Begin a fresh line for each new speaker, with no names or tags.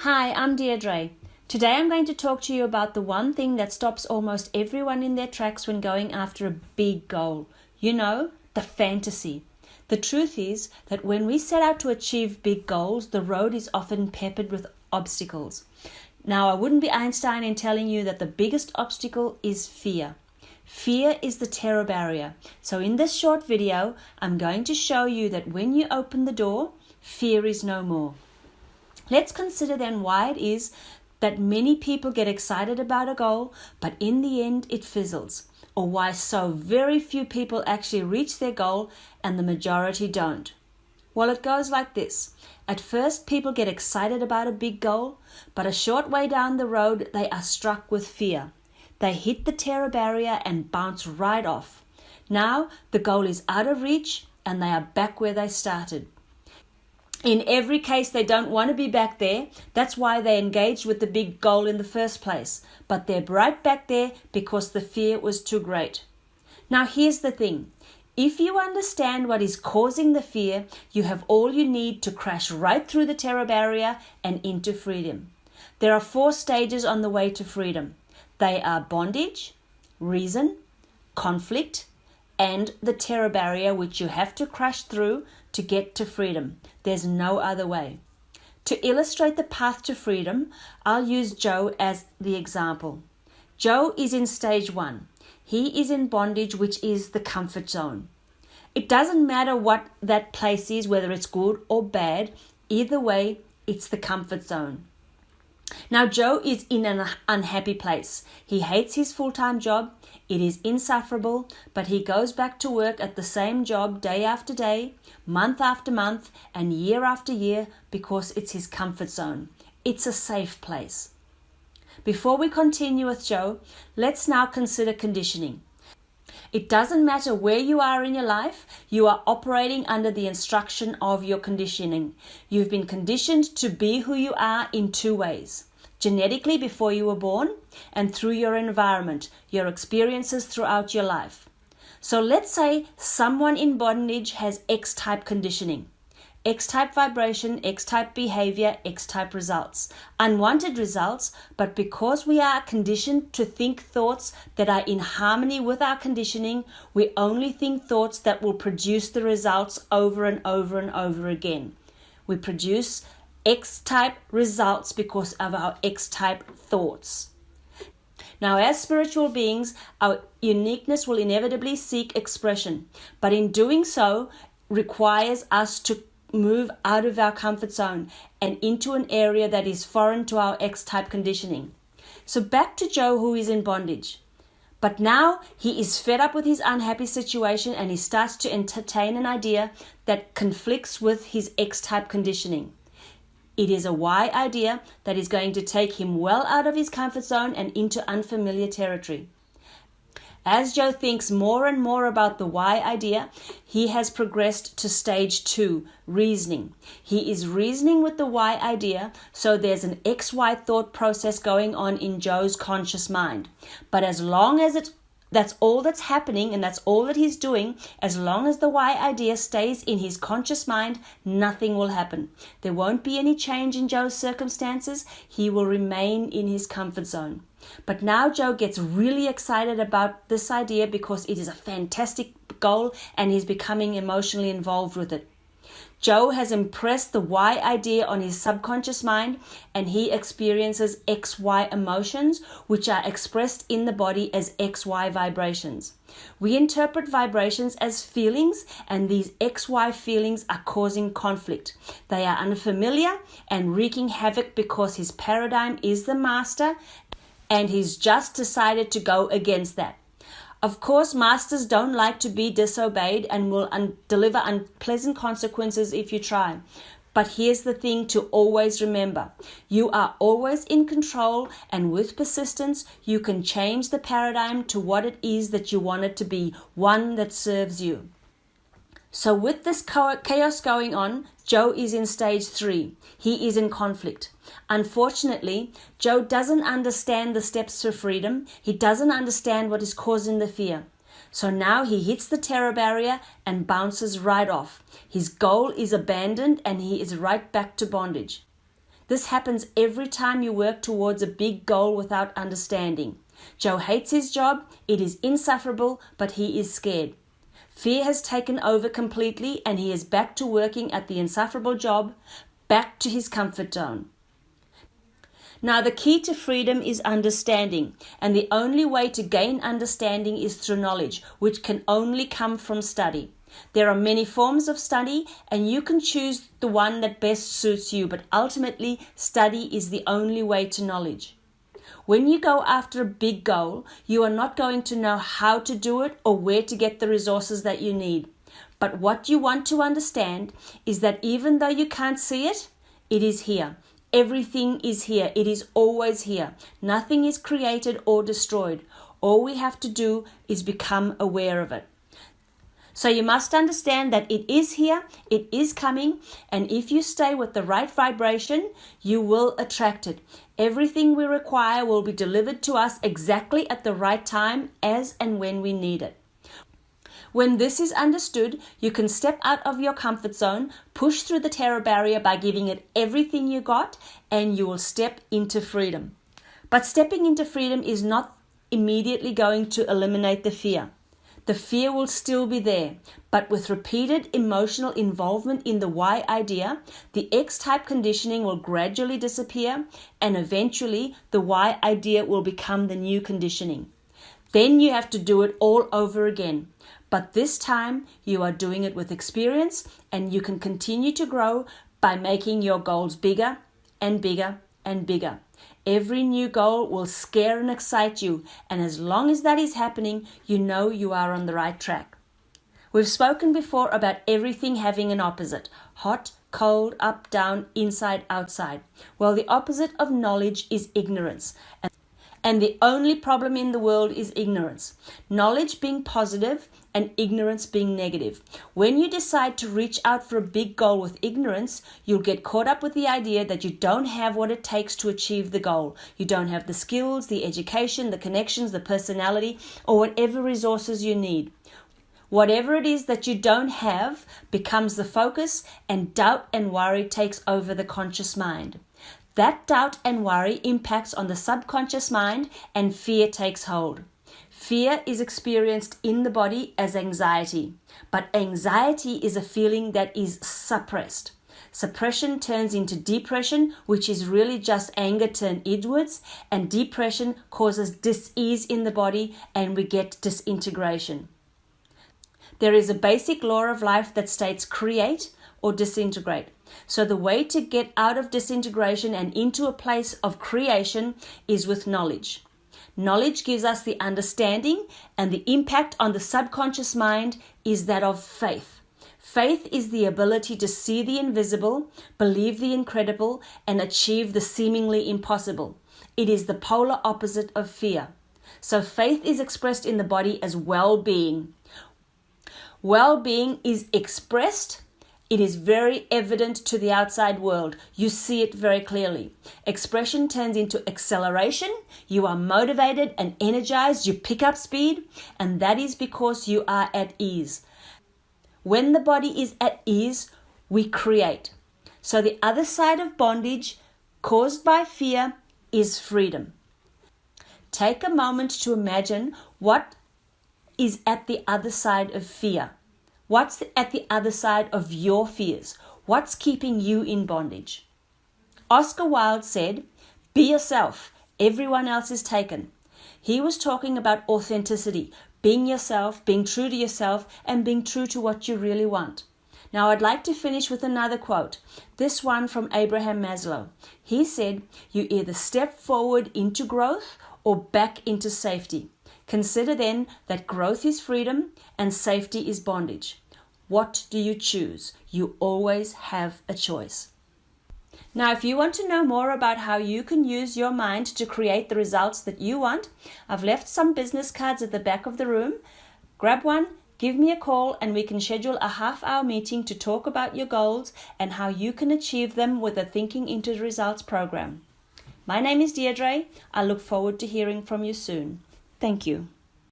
Hi, I'm Deirdre. Today I'm going to talk to you about the one thing that stops almost everyone in their tracks when going after a big goal. You know, the fantasy. The truth is that when we set out to achieve big goals, the road is often peppered with obstacles. Now, I wouldn't be Einstein in telling you that the biggest obstacle is fear. Fear is the terror barrier. So in this short video, I'm going to show you that when you open the door, fear is no more. Let's consider then why it is that many people get excited about a goal, but in the end it fizzles, or why so very few people actually reach their goal and the majority don't. Well, it goes like this. At first, people get excited about a big goal, but a short way down the road, they are struck with fear. They hit the terror barrier and bounce right off. Now, the goal is out of reach and they are back where they started. In every case, they don't want to be back there. That's why they engaged with the big goal in the first place. But they're right back there because the fear was too great. Now, here's the thing. If you understand what is causing the fear, you have all you need to crash right through the terror barrier and into freedom. There are 4 stages on the way to freedom. They are bondage, reason, conflict, and the terror barrier, which you have to crash through to get to freedom. There's no other way. To illustrate the path to freedom, I'll use Joe as the example. Joe is in stage 1. He is in bondage, which is the comfort zone. It doesn't matter what that place is, whether it's good or bad. Either way, it's the comfort zone. Now, Joe is in an unhappy place. He hates his full-time job. It is insufferable, but he goes back to work at the same job day after day, month after month, and year after year because it's his comfort zone. It's a safe place. Before we continue with Joe, let's now consider conditioning. It doesn't matter where you are in your life, you are operating under the instruction of your conditioning. You've been conditioned to be who you are in 2 ways. Genetically before you were born, and through your environment, your experiences throughout your life. So let's say someone in bondage has X-type conditioning. X-type vibration, X-type behavior, X-type results. Unwanted results, but because we are conditioned to think thoughts that are in harmony with our conditioning, we only think thoughts that will produce the results over and over and over again. We produce X-type results because of our X-type thoughts. Now, as spiritual beings, our uniqueness will inevitably seek expression, but in doing so requires us to move out of our comfort zone and into an area that is foreign to our X-type conditioning. So back to Joe, who is in bondage. But now he is fed up with his unhappy situation and he starts to entertain an idea that conflicts with his X-type conditioning. It is a Y idea that is going to take him well out of his comfort zone and into unfamiliar territory. As Joe thinks more and more about the Y idea, he has progressed to stage 2, reasoning. He is reasoning with the Y idea, so there's an XY thought process going on in Joe's conscious mind. But as long as that's all that's happening and that's all that he's doing, as long as the Y idea stays in his conscious mind, nothing will happen. There won't be any change in Joe's circumstances. He will remain in his comfort zone. But now Joe gets really excited about this idea because it is a fantastic goal and he's becoming emotionally involved with it. Joe has impressed the Y idea on his subconscious mind and he experiences XY emotions, which are expressed in the body as XY vibrations. We interpret vibrations as feelings, and these XY feelings are causing conflict. They are unfamiliar and wreaking havoc because his paradigm is the master and he's just decided to go against that. Of course, masters don't like to be disobeyed and will deliver unpleasant consequences if you try. But here's the thing to always remember. You are always in control, and with persistence, you can change the paradigm to what it is that you want it to be, one that serves you. So with this chaos going on, Joe is in stage 3. He is in conflict. Unfortunately, Joe doesn't understand the steps to freedom. He doesn't understand what is causing the fear. So now he hits the terror barrier and bounces right off. His goal is abandoned and he is right back to bondage. This happens every time you work towards a big goal without understanding. Joe hates his job, it is insufferable, but he is scared. Fear has taken over completely and he is back to working at the insufferable job, back to his comfort zone. Now, the key to freedom is understanding, and the only way to gain understanding is through knowledge, which can only come from study. There are many forms of study, and you can choose the one that best suits you, but ultimately, study is the only way to knowledge. When you go after a big goal, you are not going to know how to do it or where to get the resources that you need. But what you want to understand is that even though you can't see it, it is here. Everything is here. It is always here. Nothing is created or destroyed. All we have to do is become aware of it. So you must understand that it is here, it is coming, and if you stay with the right vibration, you will attract it. Everything we require will be delivered to us exactly at the right time, as and when we need it. When this is understood, you can step out of your comfort zone, push through the terror barrier by giving it everything you got, and you will step into freedom. But stepping into freedom is not immediately going to eliminate the fear. The fear will still be there, but with repeated emotional involvement in the why idea, the X-type conditioning will gradually disappear, and eventually the why idea will become the new conditioning. Then you have to do it all over again. But this time you are doing it with experience, and you can continue to grow by making your goals bigger and bigger and bigger. Every new goal will scare and excite you, and as long as that is happening, you know you are on the right track. We've spoken before about everything having an opposite: hot, cold, up, down, inside, outside. Well, the opposite of knowledge is ignorance. And the only problem in the world is ignorance. Knowledge being positive and ignorance being negative. When you decide to reach out for a big goal with ignorance, you'll get caught up with the idea that you don't have what it takes to achieve the goal. You don't have the skills, the education, the connections, the personality, or whatever resources you need. Whatever it is that you don't have becomes the focus, and doubt and worry takes over the conscious mind. That doubt and worry impacts on the subconscious mind, and fear takes hold. Fear is experienced in the body as anxiety, but anxiety is a feeling that is suppressed. Suppression turns into depression, which is really just anger turned inwards, and depression causes dis-ease in the body, and we get disintegration. There is a basic law of life that states create or disintegrate. So the way to get out of disintegration and into a place of creation is with knowledge. Knowledge gives us the understanding, and the impact on the subconscious mind is that of faith. Faith is the ability to see the invisible, believe the incredible, and achieve the seemingly impossible. It is the polar opposite of fear. So faith is expressed in the body as well-being. Well-being is expressed. It is very evident to the outside world. You see it very clearly. Expression turns into acceleration. You are motivated and energized. You pick up speed, and that is because you are at ease. When the body is at ease, we create. So the other side of bondage caused by fear is freedom. Take a moment to imagine what is at the other side of fear. What's at the other side of your fears? What's keeping you in bondage? Oscar Wilde said, "Be yourself. Everyone else is taken." He was talking about authenticity, being yourself, being true to yourself, and being true to what you really want. Now, I'd like to finish with another quote, this one from Abraham Maslow. He said, "You either step forward into growth or back into safety. Consider then that growth is freedom and safety is bondage. What do you choose? You always have a choice." Now, if you want to know more about how you can use your mind to create the results that you want, I've left some business cards at the back of the room. Grab one, give me a call, and we can schedule a half-hour meeting to talk about your goals and how you can achieve them with the Thinking into Results program. My name is Deirdre. I look forward to hearing from you soon. Thank you.